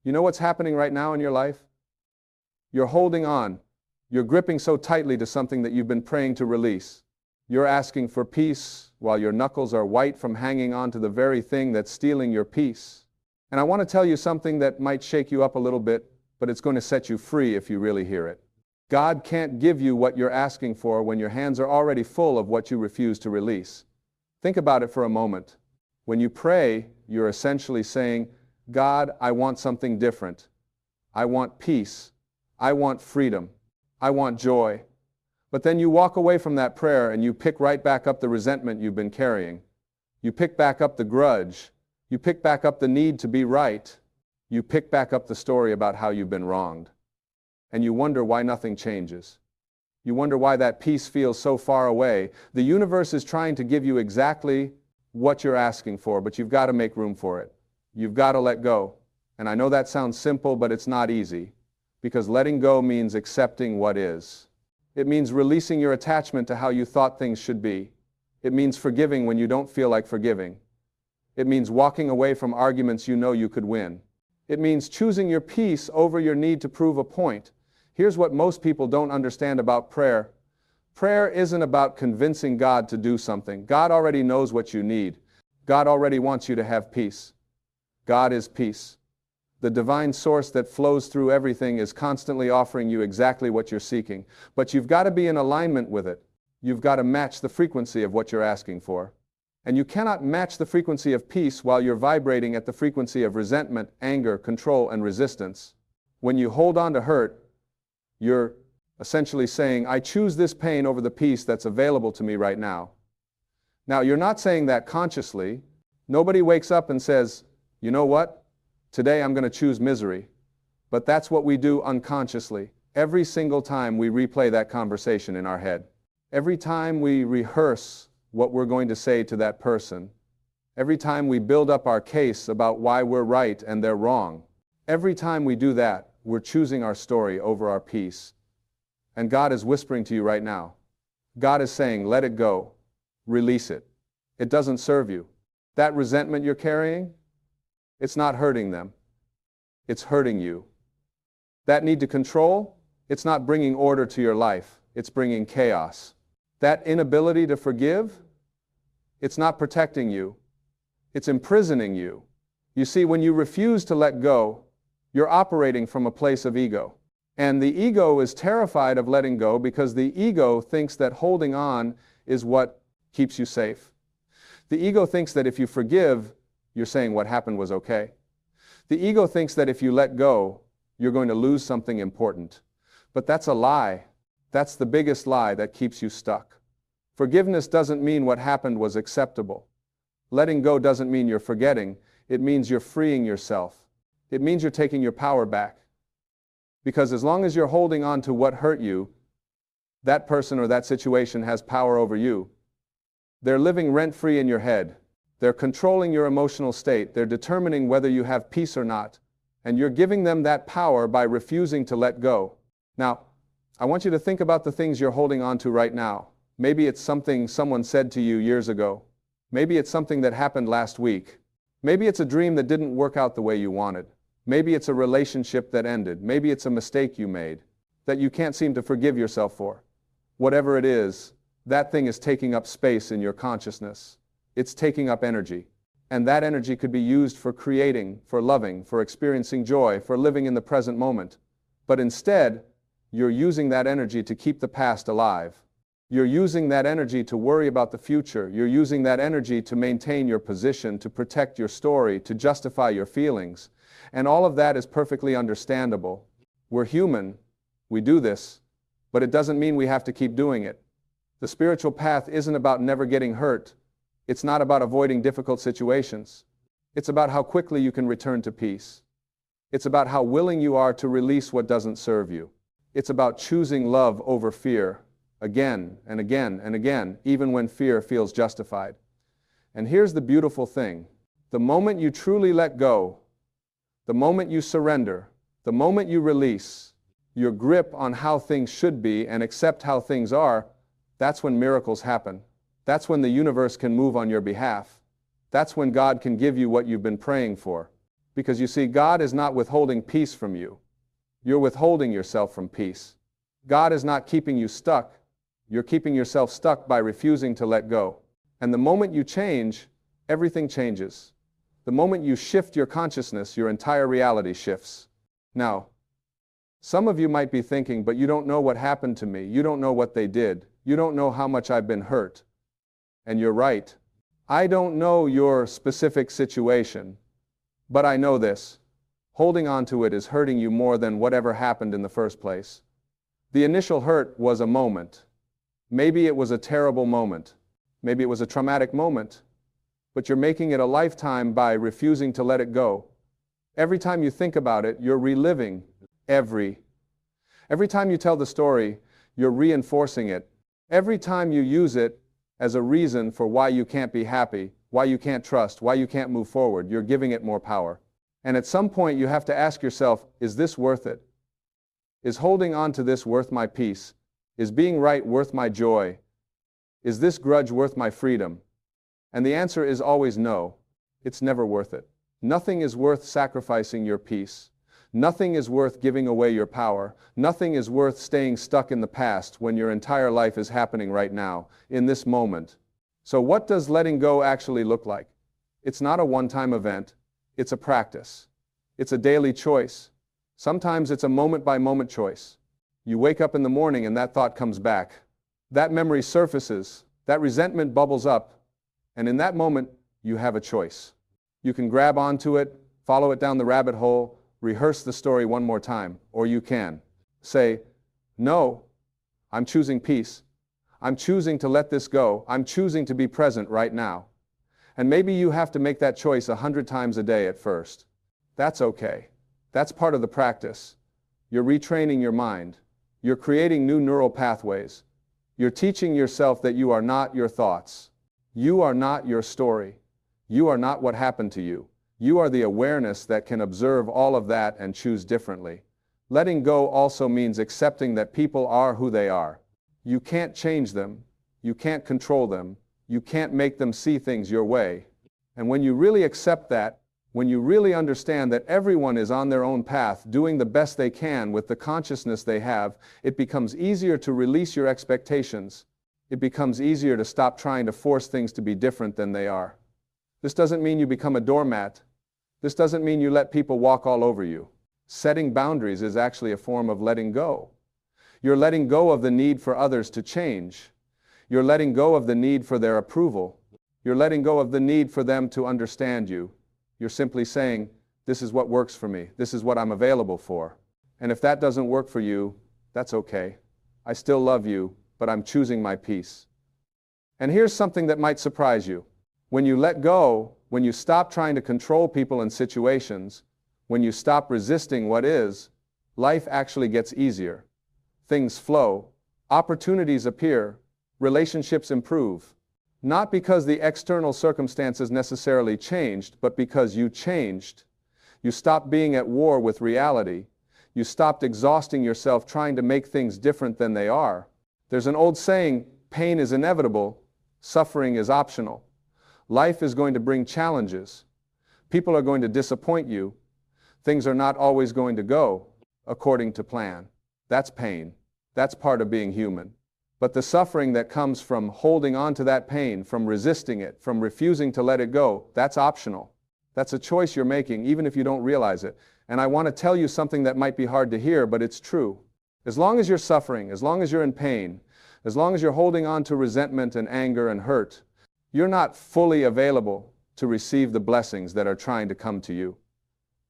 You know what's happening right now in your life? You're holding on. You're gripping so tightly to something that you've been praying to release. You're asking for peace while your knuckles are white from hanging on to the very thing that's stealing your peace. And I want to tell you something that might shake you up a little bit, but it's going to set you free if you really hear it. God can't give you what you're asking for when your hands are already full of what you refuse to release. Think about it for a moment. When you pray, you're essentially saying, God, I want something different. I want peace. I want freedom. I want joy. But then you walk away from that prayer and you pick right back up the resentment you've been carrying. You pick back up the grudge. You pick back up the need to be right. You pick back up the story about how you've been wronged. And you wonder why nothing changes. You wonder why that peace feels so far away. The universe is trying to give you exactly what you're asking for, but you've got to make room for it. You've got to let go. And I know that sounds simple, but it's not easy. Because letting go means accepting what is. It means releasing your attachment to how you thought things should be. It means forgiving when you don't feel like forgiving. It means walking away from arguments you know you could win. It means choosing your peace over your need to prove a point. Here's what most people don't understand about prayer. Prayer isn't about convincing God to do something. God already knows what you need. God already wants you to have peace. God is peace. The divine source that flows through everything is constantly offering you exactly what you're seeking. But you've got to be in alignment with it. You've got to match the frequency of what you're asking for. And you cannot match the frequency of peace while you're vibrating at the frequency of resentment, anger, control, and resistance. When you hold on to hurt, you're essentially saying, I choose this pain over the peace that's available to me right now. Now, you're not saying that consciously. Nobody wakes up and says, you know what? Today I'm going to choose misery. But that's what we do unconsciously. Every single time we replay that conversation in our head. Every time we rehearse what we're going to say to that person. Every time we build up our case about why we're right and they're wrong. Every time we do that, we're choosing our story over our peace. And God is whispering to you right now. God is saying, let it go. Release it. It doesn't serve you. That resentment you're carrying, it's not hurting them. It's hurting you. That need to control, it's not bringing order to your life. It's bringing chaos. That inability to forgive, it's not protecting you. It's imprisoning you. You see, when you refuse to let go, you're operating from a place of ego. And the ego is terrified of letting go because the ego thinks that holding on is what keeps you safe. The ego thinks that if you forgive, you're saying what happened was okay. The ego thinks that if you let go, you're going to lose something important. But that's a lie. That's the biggest lie that keeps you stuck. Forgiveness doesn't mean what happened was acceptable. Letting go doesn't mean you're forgetting. It means you're freeing yourself. It means you're taking your power back. Because as long as you're holding on to what hurt you, that person or that situation has power over you. They're living rent-free in your head. They're controlling your emotional state. They're determining whether you have peace or not. And you're giving them that power by refusing to let go. Now, I want you to think about the things you're holding on to right now. Maybe it's something someone said to you years ago. Maybe it's something that happened last week. Maybe it's a dream that didn't work out the way you wanted. Maybe it's a relationship that ended. Maybe it's a mistake you made that you can't seem to forgive yourself for. Whatever it is, that thing is taking up space in your consciousness. It's taking up energy. And that energy could be used for creating, for loving, for experiencing joy, for living in the present moment. But instead, you're using that energy to keep the past alive. You're using that energy to worry about the future. You're using that energy to maintain your position, to protect your story, to justify your feelings. And all of that is perfectly understandable. We're human. We do this. But it doesn't mean we have to keep doing it. The spiritual path isn't about never getting hurt. It's not about avoiding difficult situations. It's about how quickly you can return to peace. It's about how willing you are to release what doesn't serve you. It's about choosing love over fear, again and again and again, even when fear feels justified. And here's the beautiful thing. The moment you truly let go, the moment you surrender, the moment you release your grip on how things should be and accept how things are, that's when miracles happen. That's when the universe can move on your behalf. That's when God can give you what you've been praying for. Because you see, God is not withholding peace from you. You're withholding yourself from peace. God is not keeping you stuck. You're keeping yourself stuck by refusing to let go. And the moment you change, everything changes. The moment you shift your consciousness, your entire reality shifts. Now, some of you might be thinking, but you don't know what happened to me. You don't know what they did. You don't know how much I've been hurt. And you're right. I don't know your specific situation, but I know this. Holding on to it is hurting you more than whatever happened in the first place. The initial hurt was a moment. Maybe it was a terrible moment. Maybe it was a traumatic moment. But you're making it a lifetime by refusing to let it go. Every time you think about it, you're reliving every time you tell the story, you're reinforcing it. Every time you use it as a reason for why you can't be happy, why you can't trust, why you can't move forward, you're giving it more power. And at some point you have to ask yourself, is this worth it? Is holding on to this worth my peace? Is being right worth my joy? Is this grudge worth my freedom? And the answer is always no. It's never worth it. Nothing is worth sacrificing your peace. Nothing is worth giving away your power. Nothing is worth staying stuck in the past when your entire life is happening right now, in this moment. So what does letting go actually look like? It's not a one-time event. It's a practice. It's a daily choice. Sometimes it's a moment-by-moment choice. You wake up in the morning and that thought comes back. That memory surfaces. That resentment bubbles up. And in that moment, you have a choice. You can grab onto it, follow it down the rabbit hole, rehearse the story one more time, or you can say, no, I'm choosing peace. I'm choosing to let this go. I'm choosing to be present right now. And maybe you have to make that choice 100 times a day at first. That's okay. That's part of the practice. You're retraining your mind. You're creating new neural pathways. You're teaching yourself that you are not your thoughts. You are not your story. You are not what happened to you. You are the awareness that can observe all of that and choose differently. Letting go also means accepting that people are who they are. You can't change them. You can't control them. You can't make them see things your way. And when you really accept that, when you really understand that everyone is on their own path, doing the best they can with the consciousness they have, it becomes easier to release your expectations. It becomes easier to stop trying to force things to be different than they are. This doesn't mean you become a doormat. This doesn't mean you let people walk all over you. Setting boundaries is actually a form of letting go. You're letting go of the need for others to change. You're letting go of the need for their approval. You're letting go of the need for them to understand you. You're simply saying, this is what works for me. This is what I'm available for. And if that doesn't work for you, that's okay. I still love you, but I'm choosing my peace. And here's something that might surprise you. When you let go, when you stop trying to control people and situations, when you stop resisting what is, life actually gets easier. Things flow, opportunities appear, relationships improve. Not because the external circumstances necessarily changed, but because you changed. You stopped being at war with reality. You stopped exhausting yourself trying to make things different than they are. There's an old saying, pain is inevitable, suffering is optional. Life is going to bring challenges. People are going to disappoint you. Things are not always going to go according to plan. That's pain. That's part of being human. But the suffering that comes from holding on to that pain, from resisting it, from refusing to let it go, that's optional. That's a choice you're making, even if you don't realize it. And I want to tell you something that might be hard to hear, but it's true. As long as you're suffering, as long as you're in pain, as long as you're holding on to resentment and anger and hurt, you're not fully available to receive the blessings that are trying to come to you.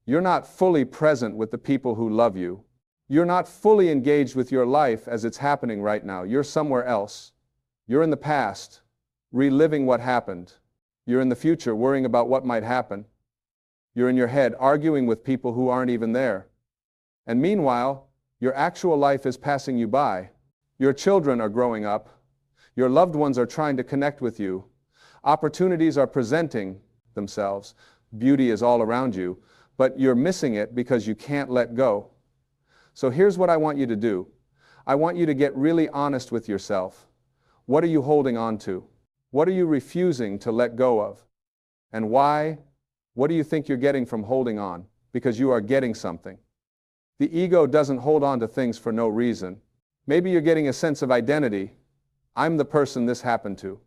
You're not fully present with the people who love you. You're not fully engaged with your life as it's happening right now. You're somewhere else. You're in the past, reliving what happened. You're in the future, worrying about what might happen. You're in your head, arguing with people who aren't even there. And meanwhile, your actual life is passing you by. Your children are growing up. Your loved ones are trying to connect with you. Opportunities are presenting themselves. Beauty is all around you, but you're missing it because you can't let go. So here's what I want you to do. I want you to get really honest with yourself. What are you holding on to? What are you refusing to let go of? And why What do you think you're getting from holding on? Because you are getting something. The ego doesn't hold on to things for no reason. Maybe you're getting a sense of identity. I'm the person this happened to.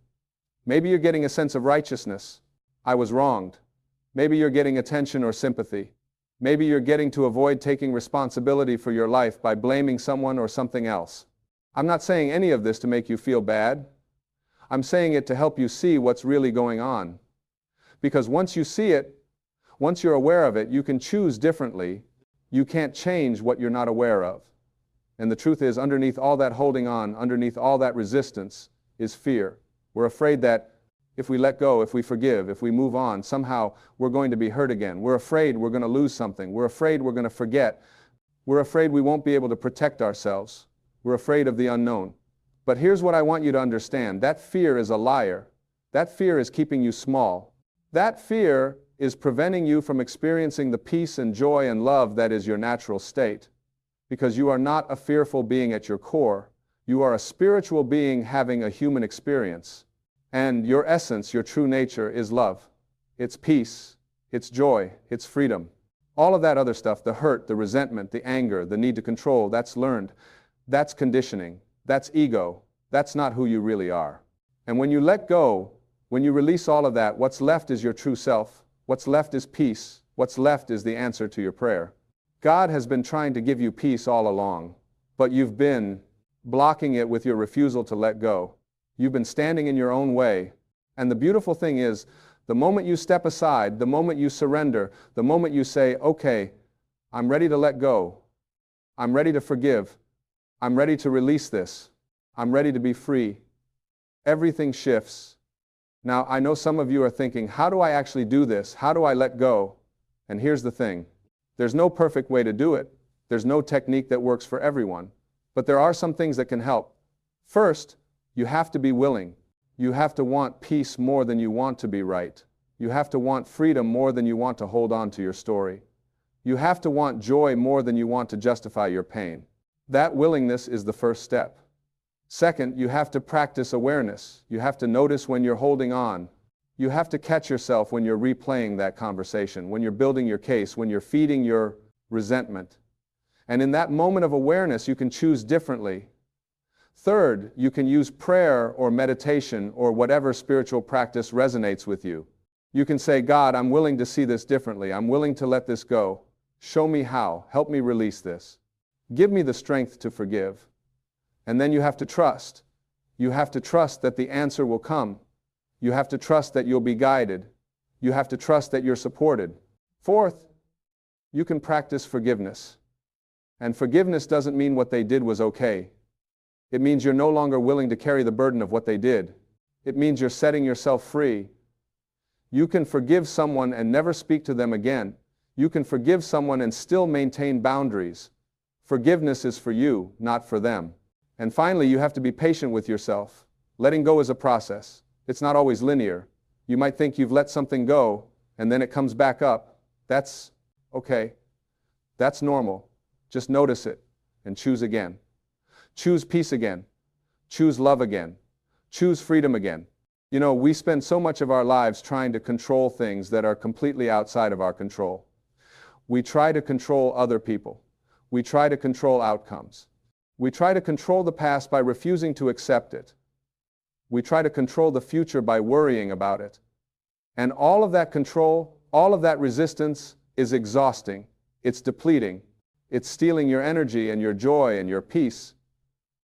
Maybe you're getting a sense of righteousness. I was wronged. Maybe you're getting attention or sympathy. Maybe you're getting to avoid taking responsibility for your life by blaming someone or something else. I'm not saying any of this to make you feel bad. I'm saying it to help you see what's really going on. Because once you see it, once you're aware of it, you can choose differently. You can't change what you're not aware of. And the truth is, underneath all that holding on, underneath all that resistance, is fear. We're afraid that if we let go, if we forgive, if we move on, somehow we're going to be hurt again. We're afraid we're going to lose something. We're afraid we're going to forget. We're afraid we won't be able to protect ourselves. We're afraid of the unknown. But here's what I want you to understand. That fear is a liar. That fear is keeping you small. That fear is preventing you from experiencing the peace and joy and love that is your natural state. Because you are not a fearful being at your core. You are a spiritual being having a human experience. And your essence, your true nature, is love. It's peace. It's joy. It's freedom. All of that other stuff, the hurt, the resentment, the anger, the need to control, that's learned. That's conditioning. That's ego. That's not who you really are. And when you let go, when you release all of that, what's left is your true self. What's left is peace. What's left is the answer to your prayer. God has been trying to give you peace all along, but you've been blocking it with your refusal to let go. You've been standing in your own way. And the beautiful thing is, the moment you step aside, the moment you surrender, the moment you say, okay, I'm ready to let go. I'm ready to forgive. I'm ready to release this. I'm ready to be free. Everything shifts. Now, I know some of you are thinking, how do I actually do this? How do I let go? And here's the thing. There's no perfect way to do it. There's no technique that works for everyone. But there are some things that can help. First, you have to be willing. You have to want peace more than you want to be right. You have to want freedom more than you want to hold on to your story. You have to want joy more than you want to justify your pain. That willingness is the first step. Second, you have to practice awareness. You have to notice when you're holding on. You have to catch yourself when you're replaying that conversation, when you're building your case, when you're feeding your resentment. And in that moment of awareness, you can choose differently. Third, you can use prayer or meditation or whatever spiritual practice resonates with you. You can say, God, I'm willing to see this differently. I'm willing to let this go. Show me how. Help me release this. Give me the strength to forgive. And then you have to trust. You have to trust that the answer will come. You have to trust that you'll be guided. You have to trust that you're supported. Fourth, you can practice forgiveness. And forgiveness doesn't mean what they did was okay. It means you're no longer willing to carry the burden of what they did. It means you're setting yourself free. You can forgive someone and never speak to them again. You can forgive someone and still maintain boundaries. Forgiveness is for you, not for them. And finally, you have to be patient with yourself. Letting go is a process. It's not always linear. You might think you've let something go, and then it comes back up. That's okay. That's normal. Just notice it and choose again. Choose peace again. Choose love again. Choose freedom again. You know, we spend so much of our lives trying to control things that are completely outside of our control. We try to control other people. We try to control outcomes. We try to control the past by refusing to accept it. We try to control the future by worrying about it. And all of that control, all of that resistance is exhausting. It's depleting. It's stealing your energy and your joy and your peace.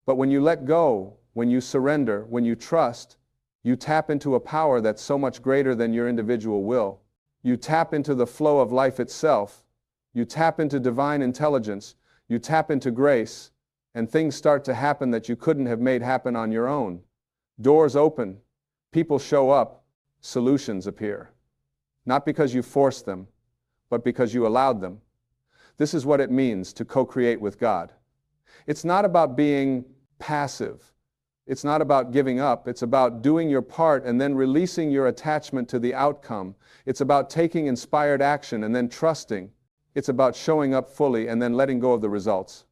But when you let go, when you surrender, when you trust, you tap into a power that's so much greater than your individual will. You tap into the flow of life itself. You tap into divine intelligence. You tap into grace. And things start to happen that you couldn't have made happen on your own. Doors open, people show up, solutions appear. Not because you forced them, but because you allowed them. This is what it means to co-create with God. It's not about being passive. It's not about giving up. It's about doing your part and then releasing your attachment to the outcome. It's about taking inspired action and then trusting. It's about showing up fully and then letting go of the results.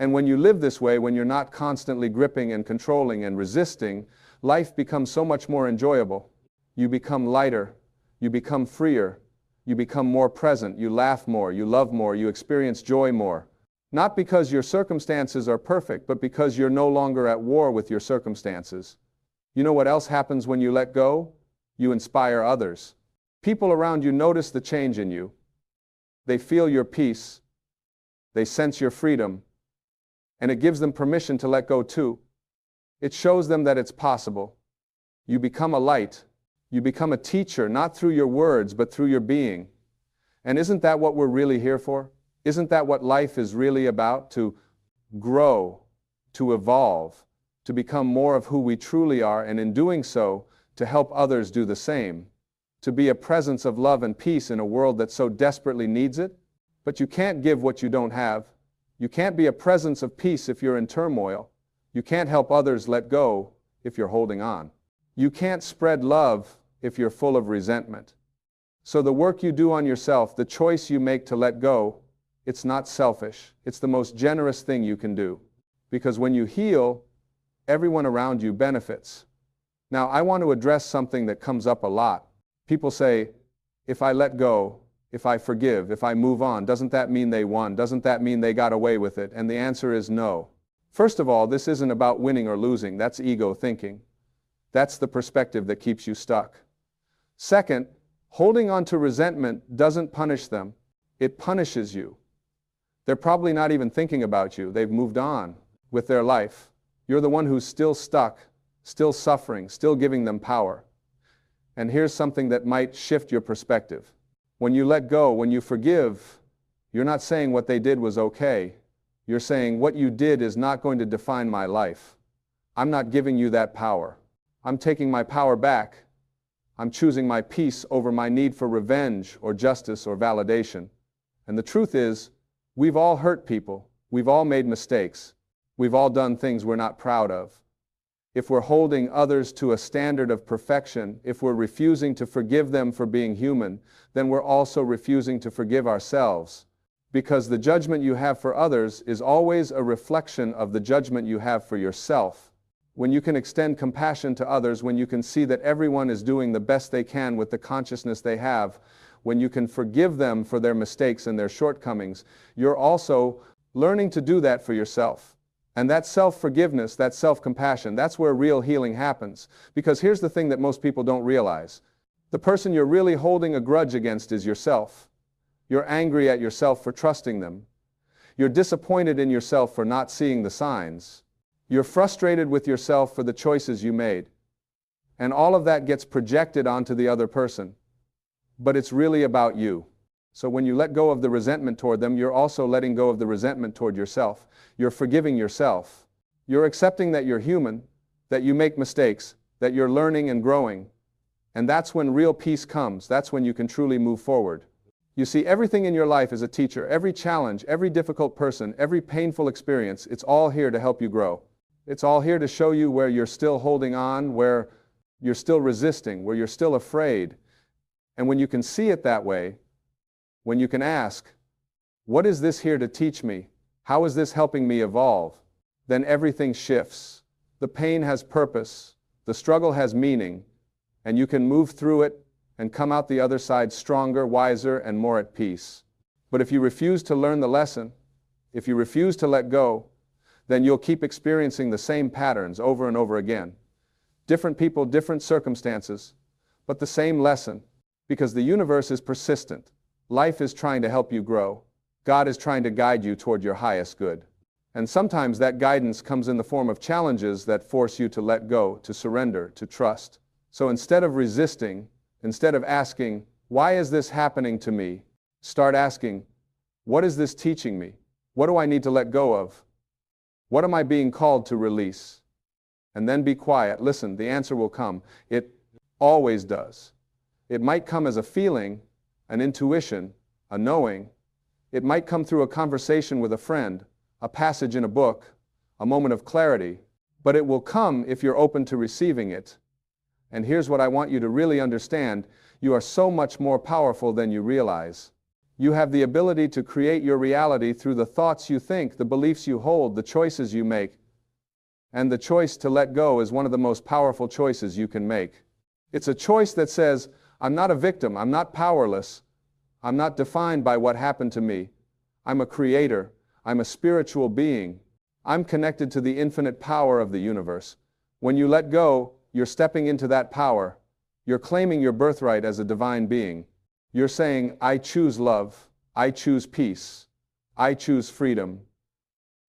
And when you live this way, when you're not constantly gripping and controlling and resisting, life becomes so much more enjoyable. You become lighter. You become freer. You become more present, you laugh more, you love more, you experience joy more. Not because your circumstances are perfect, but because you're no longer at war with your circumstances. You know what else happens when you let go? You inspire others. People around you notice the change in you. They feel your peace. They sense your freedom. And it gives them permission to let go too. It shows them that it's possible. You become a light. You become a teacher, not through your words, but through your being. And isn't that what we're really here for? Isn't that what life is really about? To grow, to evolve, to become more of who we truly are, and in doing so, to help others do the same. To be a presence of love and peace in a world that so desperately needs it. But you can't give what you don't have. You can't be a presence of peace if you're in turmoil. You can't help others let go if you're holding on. You can't spread love if you're full of resentment. So the work you do on yourself, the choice you make to let go, it's not selfish. It's the most generous thing you can do. Because when you heal, everyone around you benefits. Now, I want to address something that comes up a lot. People say, if I let go, if I forgive, if I move on, doesn't that mean they won? Doesn't that mean they got away with it? And the answer is no. First of all, this isn't about winning or losing. That's ego thinking. That's the perspective that keeps you stuck. Second, holding on to resentment doesn't punish them. It punishes you. They're probably not even thinking about you. They've moved on with their life. You're the one who's still stuck, still suffering, still giving them power. And here's something that might shift your perspective. When you let go, when you forgive, you're not saying what they did was okay. You're saying what you did is not going to define my life. I'm not giving you that power. I'm taking my power back. I'm choosing my peace over my need for revenge or justice or validation. And the truth is, we've all hurt people. We've all made mistakes. We've all done things we're not proud of. If we're holding others to a standard of perfection, if we're refusing to forgive them for being human, then we're also refusing to forgive ourselves. Because the judgment you have for others is always a reflection of the judgment you have for yourself. When you can extend compassion to others, when you can see that everyone is doing the best they can with the consciousness they have, when you can forgive them for their mistakes and their shortcomings, you're also learning to do that for yourself. And that self-forgiveness, that self-compassion, that's where real healing happens. Because here's the thing that most people don't realize. The person you're really holding a grudge against is yourself. You're angry at yourself for trusting them. You're disappointed in yourself for not seeing the signs. You're frustrated with yourself for the choices you made. And all of that gets projected onto the other person. But it's really about you. So when you let go of the resentment toward them, you're also letting go of the resentment toward yourself. You're forgiving yourself. You're accepting that you're human, that you make mistakes, that you're learning and growing. And that's when real peace comes. That's when you can truly move forward. You see, everything in your life is a teacher. Every challenge, every difficult person, every painful experience, it's all here to help you grow. It's all here to show you where you're still holding on, where you're still resisting, where you're still afraid. And when you can see it that way, when you can ask, what is this here to teach me? How is this helping me evolve? Then everything shifts. The pain has purpose, the struggle has meaning, and you can move through it and come out the other side stronger, wiser, and more at peace. But if you refuse to learn the lesson, if you refuse to let go, then you'll keep experiencing the same patterns over and over again. Different people, different circumstances, but the same lesson. Because the universe is persistent. Life is trying to help you grow. God is trying to guide you toward your highest good. And sometimes that guidance comes in the form of challenges that force you to let go, to surrender, to trust. So instead of resisting, instead of asking, why is this happening to me? Start asking, what is this teaching me? What do I need to let go of? What am I being called to release? And then be quiet. Listen, the answer will come. It always does. It might come as a feeling, an intuition, a knowing. It might come through a conversation with a friend, a passage in a book, a moment of clarity. But it will come if you're open to receiving it. And here's what I want you to really understand. You are so much more powerful than you realize. You have the ability to create your reality through the thoughts you think, the beliefs you hold, the choices you make. And the choice to let go is one of the most powerful choices you can make. It's a choice that says, I'm not a victim, I'm not powerless, I'm not defined by what happened to me. I'm a creator. I'm a spiritual being. I'm connected to the infinite power of the universe. When you let go, you're stepping into that power. You're claiming your birthright as a divine being. You're saying, I choose love. I choose peace. I choose freedom.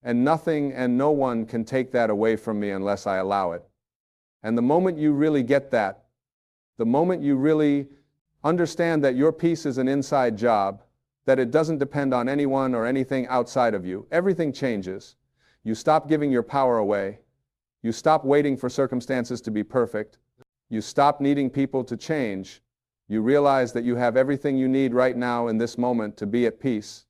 And nothing and no one can take that away from me unless I allow it. And the moment you really get that, the moment you really understand that your peace is an inside job, that it doesn't depend on anyone or anything outside of you, everything changes. You stop giving your power away. You stop waiting for circumstances to be perfect. You stop needing people to change. You realize that you have everything you need right now in this moment to be at peace.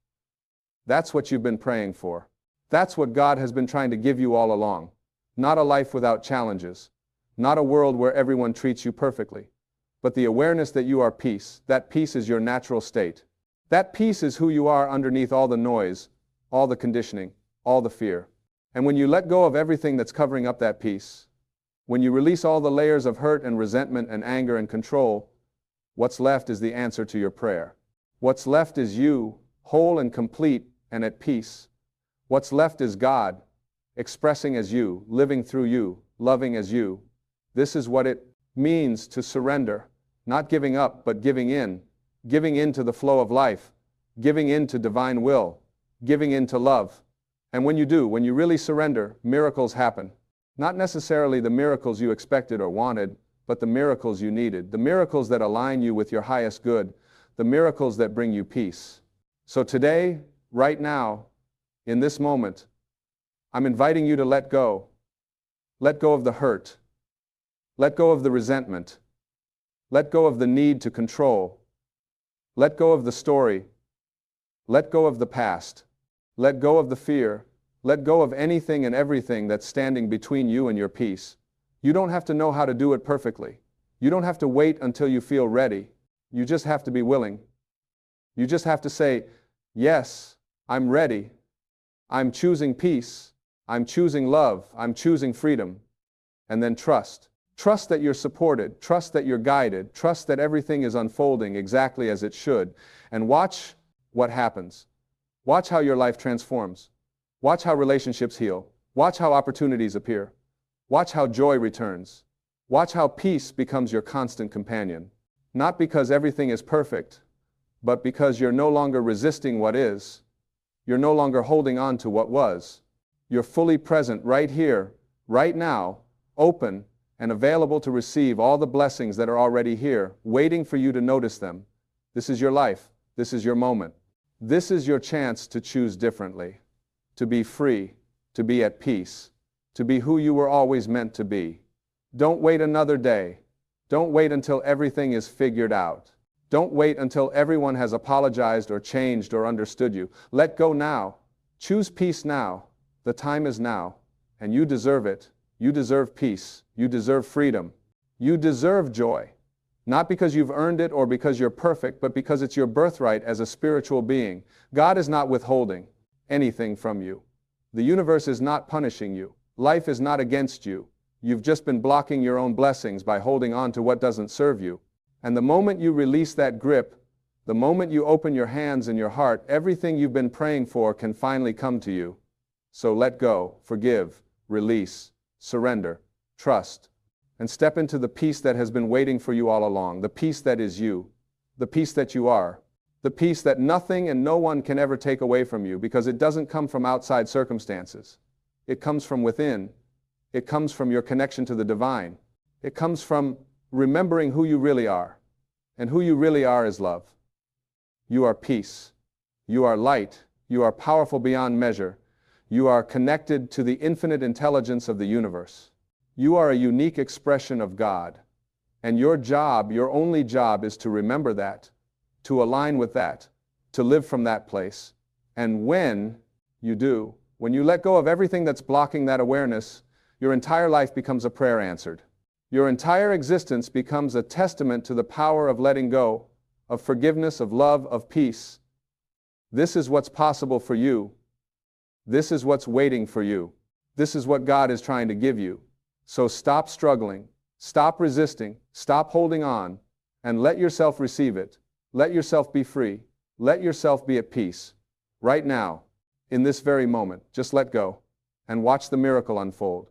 That's what you've been praying for. That's what God has been trying to give you all along. Not a life without challenges. Not a world where everyone treats you perfectly. But the awareness that you are peace. That peace is your natural state. That peace is who you are underneath all the noise, all the conditioning, all the fear. And when you let go of everything that's covering up that peace, when you release all the layers of hurt and resentment and anger and control, what's left is the answer to your prayer. What's left is you, whole and complete and at peace. What's left is God, expressing as you, living through you, loving as you. This is what it means to surrender, not giving up, but giving in to the flow of life, giving in to divine will, giving in to love. And when you do, when you really surrender, miracles happen. Not necessarily the miracles you expected or wanted, but the miracles you needed, the miracles that align you with your highest good, the miracles that bring you peace. So today, right now, in this moment, I'm inviting you to let go. Let go of the hurt. Let go of the resentment. Let go of the need to control. Let go of the story. Let go of the past. Let go of the fear. Let go of anything and everything that's standing between you and your peace. You don't have to know how to do it perfectly. You don't have to wait until you feel ready. You just have to be willing. You just have to say, yes, I'm ready. I'm choosing peace. I'm choosing love. I'm choosing freedom. And then trust. Trust that you're supported. Trust that you're guided. Trust that everything is unfolding exactly as it should. And watch what happens. Watch how your life transforms. Watch how relationships heal. Watch how opportunities appear. Watch how joy returns. Watch how peace becomes your constant companion. Not because everything is perfect, but because you're no longer resisting what is. You're no longer holding on to what was. You're fully present right here, right now, open and available to receive all the blessings that are already here, waiting for you to notice them. This is your life. This is your moment. This is your chance to choose differently, to be free, to be at peace, to be who you were always meant to be. Don't wait another day. Don't wait until everything is figured out. Don't wait until everyone has apologized or changed or understood you. Let go now. Choose peace now. The time is now, and you deserve it. You deserve peace. You deserve freedom. You deserve joy. Not because you've earned it or because you're perfect, but because it's your birthright as a spiritual being. God is not withholding anything from you. The universe is not punishing you. Life is not against you. You've just been blocking your own blessings by holding on to what doesn't serve you. And the moment you release that grip, the moment you open your hands and your heart, everything you've been praying for can finally come to you. So let go, forgive, release, surrender, trust, and step into the peace that has been waiting for you all along, the peace that is you, the peace that you are, the peace that nothing and no one can ever take away from you because it doesn't come from outside circumstances. It comes from within. It comes from your connection to the divine. It comes from remembering who you really are. And who you really are is love. You are peace. You are light. You are powerful beyond measure. You are connected to the infinite intelligence of the universe. You are a unique expression of God. And your job, your only job, is to remember that, to align with that, to live from that place. And when you do, when you let go of everything that's blocking that awareness, your entire life becomes a prayer answered. Your entire existence becomes a testament to the power of letting go, of forgiveness, of love, of peace. This is what's possible for you. This is what's waiting for you. This is what God is trying to give you. So stop struggling, stop resisting, stop holding on, and let yourself receive it. Let yourself be free. Let yourself be at peace. Right now, in this very moment, just let go and watch the miracle unfold.